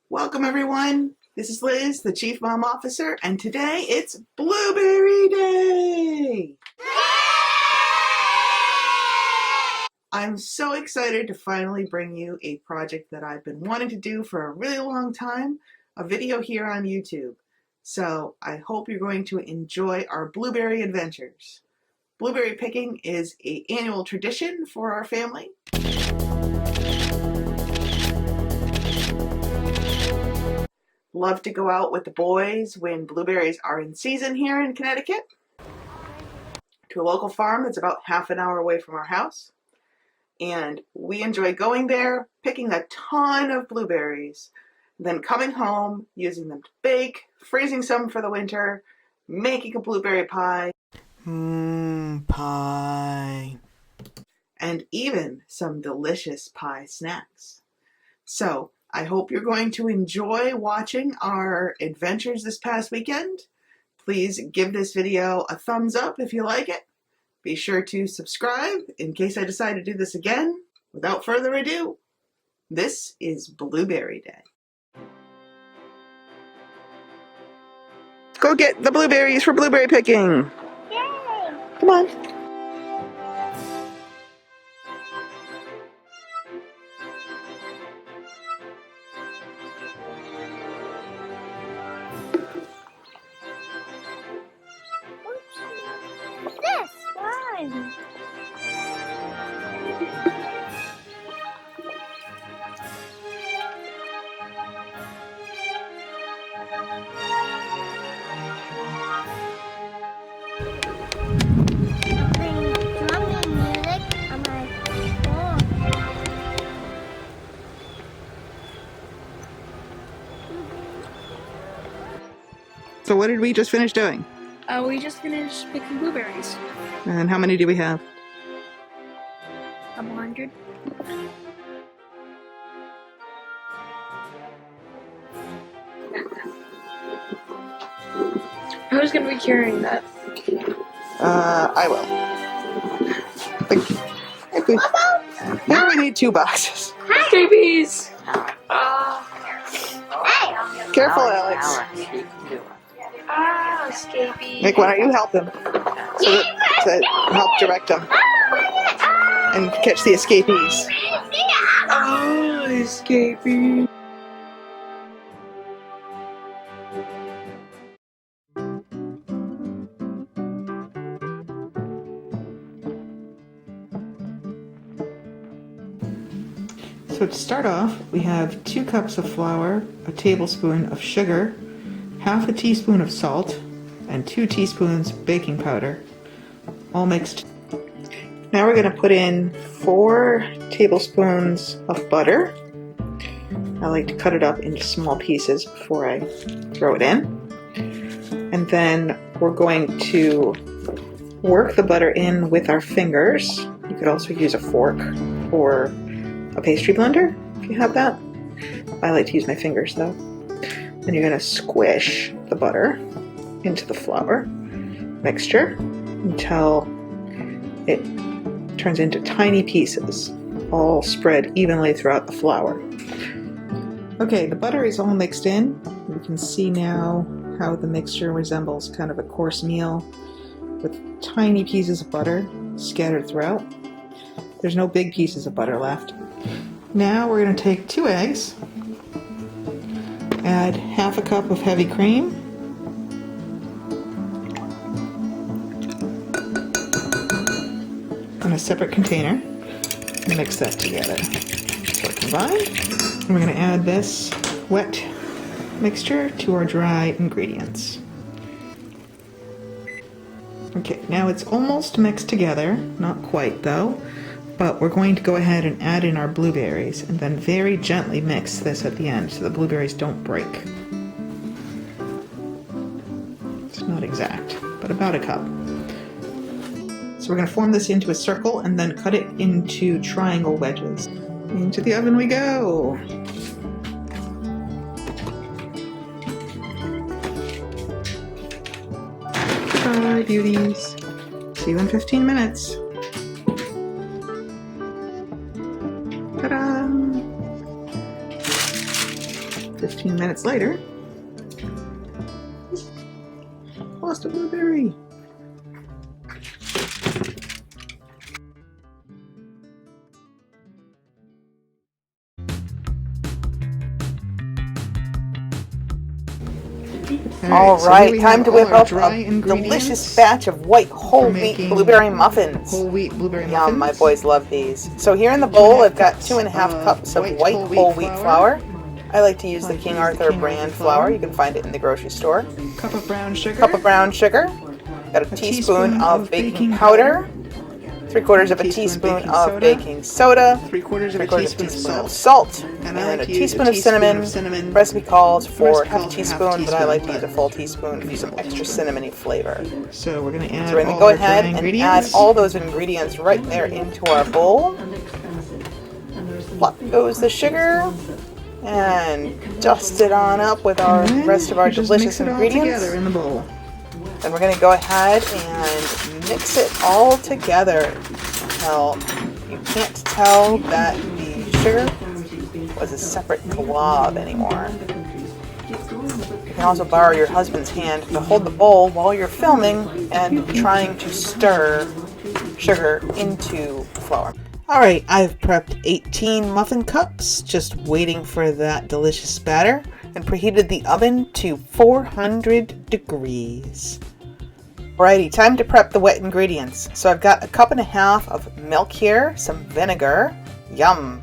Welcome everyone. This is Liz, the Chief Mom Officer, and today it's Blueberry Day! I'm so excited to finally bring you a project that I've been wanting to do for a really long time, a video here on YouTube. So I hope you're going to enjoy our blueberry adventures. Blueberry picking is an annual tradition for our family. Love to go out with the boys when blueberries are in season here in Connecticut to a local farm that's about half an hour away from our house. And we enjoy going there, picking a ton of blueberries, then coming home, using them to bake, freezing some for the winter, making a blueberry pie. Pie. And even some delicious pie snacks. So, I hope you're going to enjoy watching our adventures this past weekend. Please give this video a thumbs up if you like it. Be sure to subscribe in case I decide to do this again. Without further ado, this is Blueberry Day. Go get the blueberries for blueberry picking. Yay! Come on. This one. Drumming music on my phone. So what did we just finish doing? We just finished picking blueberries. And how many do we have? 100. Who's gonna be carrying that? I will. Now we need 2 boxes. Babies! Careful, Alex. Escapee. Nick, why don't you help him? To help direct him. And catch the escapees. Oh, escapee. So to start off, we have 2 cups of flour, a tablespoon of sugar, half a teaspoon of salt, and 2 teaspoons baking powder, all mixed. Now we're going to put in 4 tablespoons of butter. I like to cut it up into small pieces before I throw it in. And then we're going to work the butter in with our fingers. You could also use a fork or a pastry blender if you have that. I like to use my fingers though. Then you're going to squish the butter into the flour mixture until it turns into tiny pieces, all spread evenly throughout the flour. Okay, the butter is all mixed in. You can see now how the mixture resembles kind of a coarse meal with tiny pieces of butter scattered throughout. There's no big pieces of butter left. Now we're going to take 2 eggs, add half a cup of heavy cream, in a separate container, and mix that together. So combined, and we're going to add this wet mixture to our dry ingredients. Okay, now it's almost mixed together, not quite though. But we're going to go ahead and add in our blueberries and then very gently mix this at the end so the blueberries don't break. It's not exact, but about a cup. So we're going to form this into a circle and then cut it into triangle wedges. Into the oven we go! Bye, beauties. See you in 15 minutes. Ta-da! 15 minutes later, lost a blueberry. All so here right, we time have to all whip our up dry a ingredients delicious batch of white whole for wheat making blueberry muffins. whole wheat blueberry muffins. Yum, my boys love these. So here in the bowl, I've got 2.5 2.5 cups of white whole wheat flour. I like to use the King Arthur brand flour. You can find it in the grocery store. Cup of brown sugar. Cup of brown sugar. Got a teaspoon of baking powder. 3/4 of a teaspoon of baking soda. 3/4 of a 3/4 teaspoon of salt. And And I a like to use teaspoon of cinnamon. Recipe calls for half a teaspoon, but I like to use a full teaspoon for some extra cinnamony flavor. So we're going to add So we're going to all go our ahead dry and add ingredients. all those ingredients right there into our bowl. Plop goes the sugar. And dust it on up with our And then rest of our you just delicious mix it all ingredients. together in the bowl. Then we're going to go ahead and mix it all together until you can't tell that the sugar was a separate glob anymore. You can also borrow your husband's hand to hold the bowl while you're filming and trying to stir sugar into flour. Alright, I've prepped 18 muffin cups, just waiting for that delicious batter, and preheated the oven to 400 degrees. Alrighty, time to prep the wet ingredients. So I've got 1.5 cups of milk here, some vinegar, yum,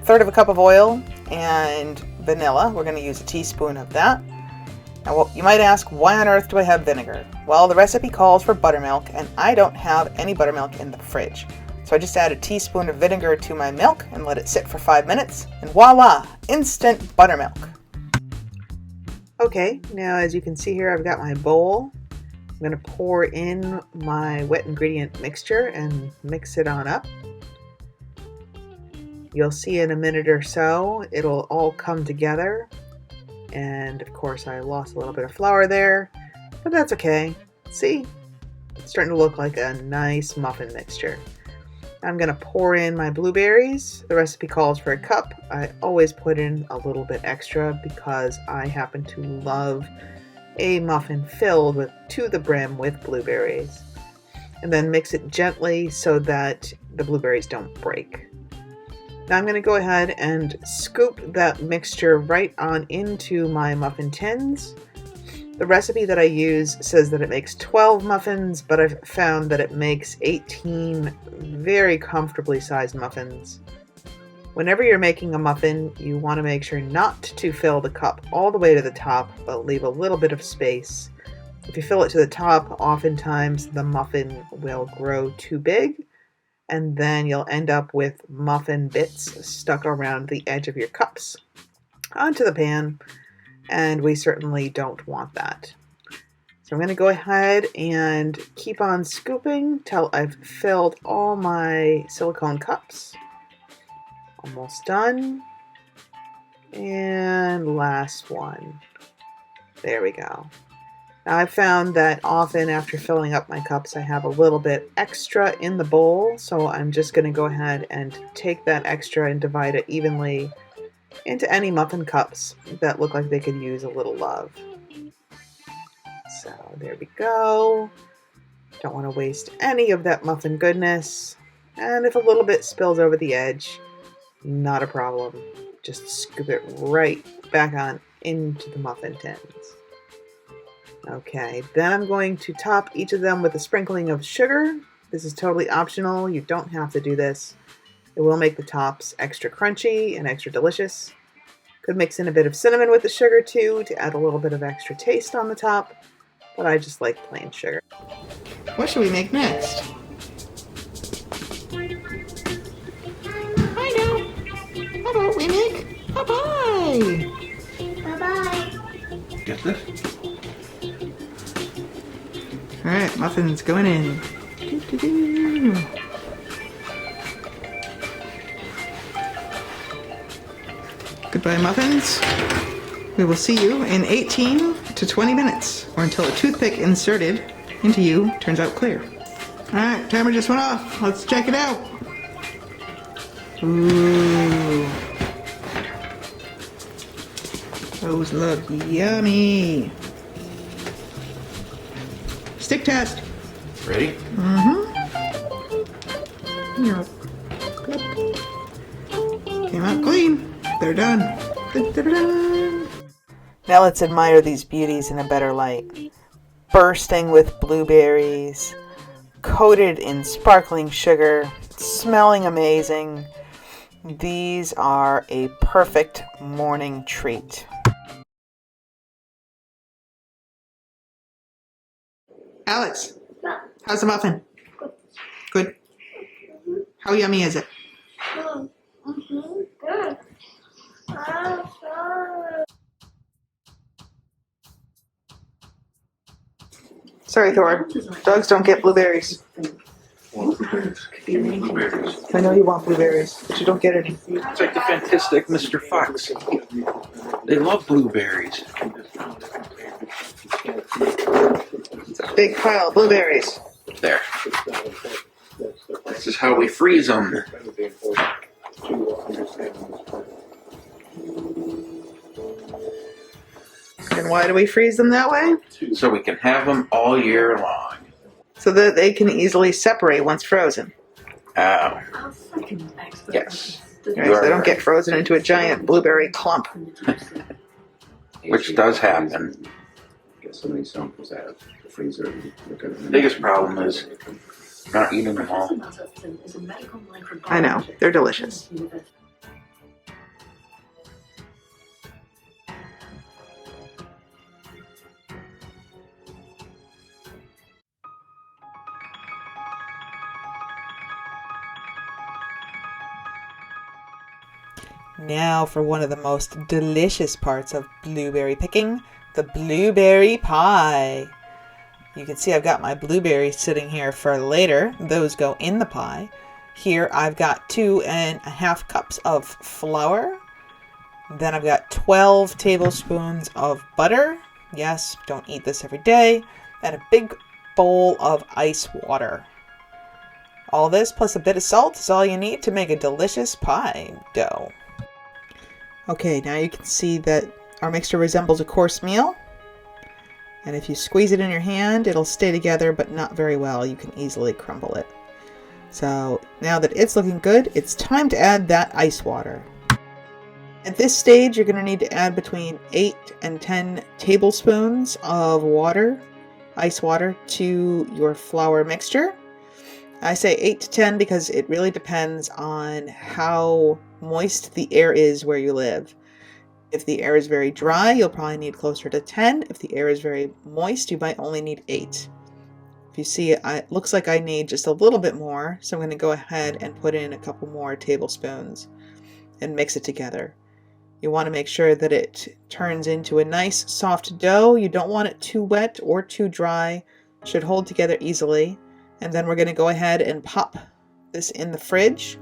1/3 cup of oil, and vanilla. We're going to use a teaspoon of that. Now, you might ask, why on earth do I have vinegar? Well, the recipe calls for buttermilk, and I don't have any buttermilk in the fridge. So I just add a teaspoon of vinegar to my milk and let it sit for 5 minutes, and voila, instant buttermilk. Okay, now as you can see here, I've got my bowl. I'm going to pour in my wet ingredient mixture and mix it on up. You'll see in a minute or so, it'll all come together. And of course, I lost a little bit of flour there, but that's okay. See, it's starting to look like a nice muffin mixture. I'm going to pour in my blueberries. The recipe calls for 1 cup. I always put in a little bit extra because I happen to love a muffin filled to the brim with blueberries. And then mix it gently so that the blueberries don't break. Now I'm going to go ahead and scoop that mixture right on into my muffin tins. The recipe that I use says that it makes 12 muffins, but I've found that it makes 18 very comfortably sized muffins. Whenever you're making a muffin, you want to make sure not to fill the cup all the way to the top, but leave a little bit of space. If you fill it to the top, oftentimes the muffin will grow too big, and then you'll end up with muffin bits stuck around the edge of your cups onto the pan. And we certainly don't want that. So I'm going to go ahead and keep on scooping till I've filled all my silicone cups. Almost done. And last one. There we go. Now I've found that often after filling up my cups I have a little bit extra in the bowl, so I'm just going to go ahead and take that extra and divide it evenly into any muffin cups that look like they could use a little love. So there we go. Don't want to waste any of that muffin goodness. And if a little bit spills over the edge, not a problem. Just scoop it right back on into the muffin tins. Okay, then I'm going to top each of them with a sprinkling of sugar. This is totally optional. You don't have to do this. It will make the tops extra crunchy and extra delicious. Could mix in a bit of cinnamon with the sugar too to add a little bit of extra taste on the top, but I just like plain sugar. What should we make next? I know. How about we make a pie? Bye-bye. Get this? Alright, muffins going in. Doo-doo-doo. Goodbye, muffins. We will see you in 18 to 20 minutes, or until a toothpick inserted into you turns out clear. Alright, timer just went off. Let's check it out. Ooh. Those look yummy. Stick test. Ready? Here. Came out clean. They're done. Da-da-da-da. Now let's admire these beauties in a better light. Bursting with blueberries, coated in sparkling sugar, smelling amazing. These are a perfect morning treat. Alex, how's the muffin? Good. How yummy is it? Good. Sorry, Thor. Dogs don't get blueberries. Blueberries. I know you want blueberries, but you don't get any. It's like the fantastic Mr. Fox. They love blueberries. It's a big pile of blueberries. There. This is how we freeze them. And why do we freeze them that way? So we can have them all year long. So that they can easily separate once frozen. Oh. Yes. Right, so they don't get frozen into a giant blueberry clump. Which does happen. Get so many samples out of the freezer. The biggest problem is not eating them all. I know, they're delicious. Now for one of the most delicious parts of blueberry picking, the blueberry pie. You can see I've got my blueberries sitting here for later. Those go in the pie. Here I've got 2.5 cups of flour. Then I've got 12 tablespoons of butter. Yes, don't eat this every day. And a big bowl of ice water. All this plus a bit of salt is all you need to make a delicious pie dough. Okay, now you can see that our mixture resembles a course meal. And if you squeeze it in your hand, it'll stay together, but not very well. You can easily crumble it. So now that it's looking good, it's time to add that ice water. At this stage, you're going to need to add between 8 and 10 tablespoons of water, ice water, to your flour mixture. I say 8 to 10 because it really depends on how moist the air is where you live. If the air is very dry, you'll probably need closer to 10. If the air is very moist, you might only need 8. If you see, it looks like I need just a little bit more, so I'm going to go ahead and put in a couple more tablespoons and mix it together. You want to make sure that it turns into a nice soft dough. You don't want it too wet or too dry. It should hold together easily. And then we're going to go ahead and pop this in the fridge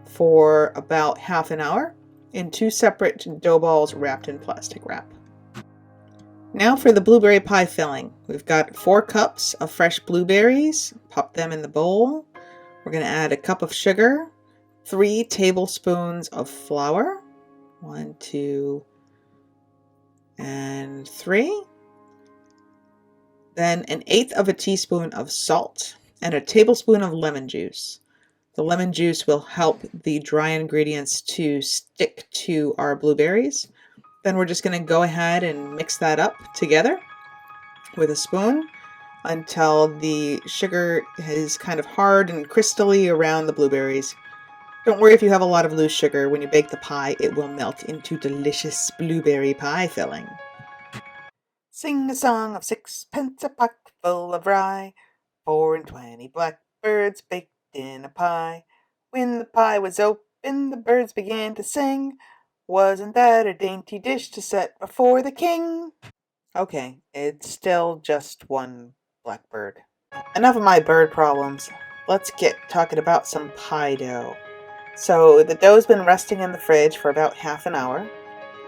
for about half an hour in 2 separate dough balls wrapped in plastic wrap. Now for the blueberry pie filling. We've got 4 cups of fresh blueberries. Pop them in the bowl. We're going to add a cup of sugar, 3 tablespoons of flour, 1, 2, and 3. Then 1/8 of a teaspoon of salt and a tablespoon of lemon juice. The lemon juice will help the dry ingredients to stick to our blueberries. Then we're just going to go ahead and mix that up together with a spoon until the sugar is kind of hard and crystally around the blueberries. Don't worry if you have a lot of loose sugar. When you bake the pie, it will melt into delicious blueberry pie filling. Sing a song of sixpence a pocket full of rye, 4 and 20 blackbirds baked in a pie. When the pie was open, the birds began to sing. Wasn't that a dainty dish to set before the king? Okay, it's still just one blackbird. Enough of my bird problems. Let's get talking about some pie dough. So the dough's been resting in the fridge for about half an hour.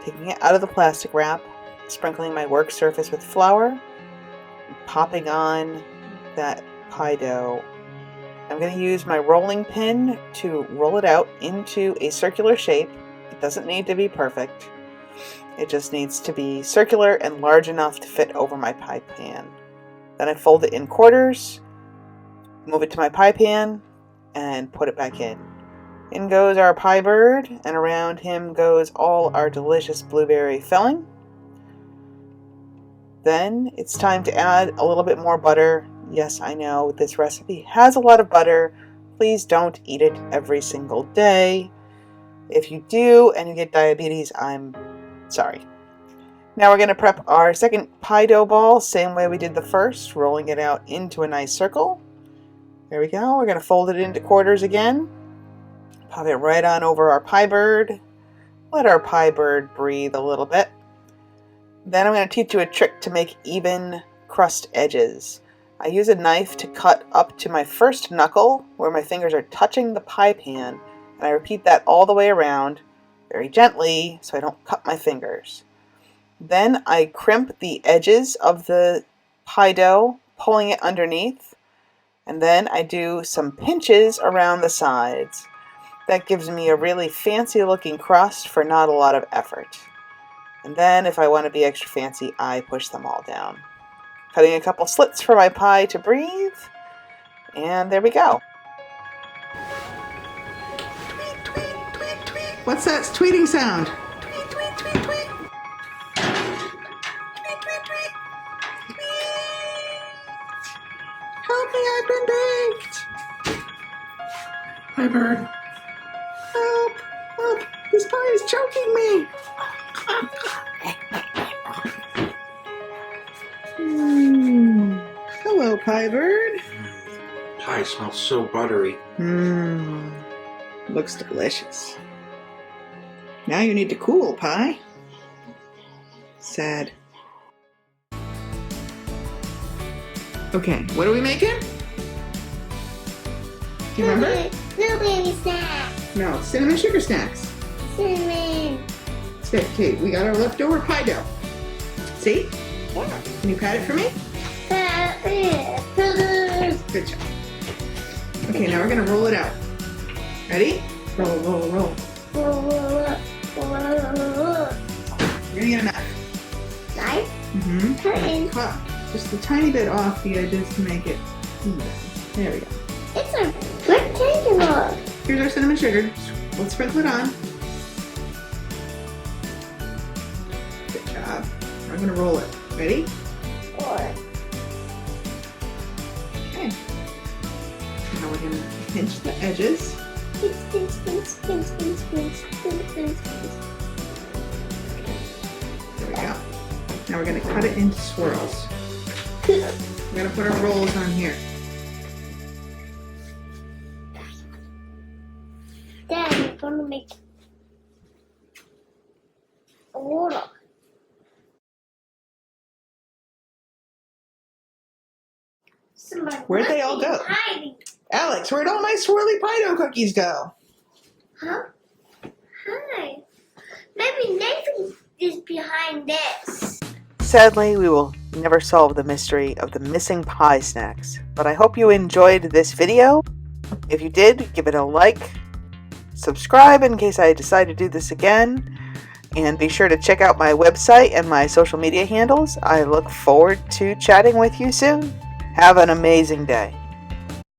Taking it out of the plastic wrap, sprinkling my work surface with flour, popping on that pie dough. I'm going to use my rolling pin to roll it out into a circular shape. It doesn't need to be perfect. It just needs to be circular and large enough to fit over my pie pan. Then I fold it in quarters, move it to my pie pan, and put it back in. In goes our pie bird, and around him goes all our delicious blueberry filling. Then it's time to add a little bit more butter. Yes, I know this recipe has a lot of butter. Please don't eat it every single day. If you do and you get diabetes, I'm sorry. Now we're going to prep our second pie dough ball, same way we did the first, rolling it out into a nice circle. There we go. We're going to fold it into quarters again. Pop it right on over our pie bird. Let our pie bird breathe a little bit. Then I'm going to teach you a trick to make even crust edges. I use a knife to cut up to my first knuckle where my fingers are touching the pie pan, and I repeat that all the way around very gently so I don't cut my fingers. Then I crimp the edges of the pie dough, pulling it underneath, and then I do some pinches around the sides. That gives me a really fancy looking crust for not a lot of effort. And then if I want to be extra fancy, I push them all down. Cutting a couple slits for my pie to breathe, and there we go. Tweet, tweet, tweet, tweet. What's that tweeting sound? Tweet, tweet, tweet, tweet. Tweet, tweet, tweet. Tweet. Help me, I've been baked. Hi, bird. Help, help, this pie is choking me. Hello, pie bird. Pie smells so buttery. Looks delicious. Now you need to cool, pie. Sad. Okay, what are we making? Do you remember? Blueberry snacks. No, cinnamon sugar snacks. Cinnamon. Okay, we got our leftover pie dough. See? Yeah. Can you pat it for me? Good job. Okay, now we're gonna roll it out. Ready? Roll, roll, roll. We're gonna get enough. Nice. Cut just a tiny bit off the edges to make it even. There we go. It's a rectangular. Here's our cinnamon sugar. Let's sprinkle it on. Good job. I'm gonna roll it. Ready? Or Okay. Now we're gonna pinch the edges. pinch, pinch, pinch, pinch, pinch, pinch, pinch, pinch, pinch. There we go. Now we're gonna cut it into swirls. We're gonna put our rolls on here. Then we're gonna make a water. Where'd they all go? Hiding. Alex, where'd all my swirly pie dough cookies go? Huh? Hi. Maybe Nathan is behind this. Sadly, we will never solve the mystery of the missing pie snacks, but I hope you enjoyed this video. If you did, give it a like, subscribe in case I decide to do this again, and be sure to check out my website and my social media handles. I look forward to chatting with you soon. Have an amazing day.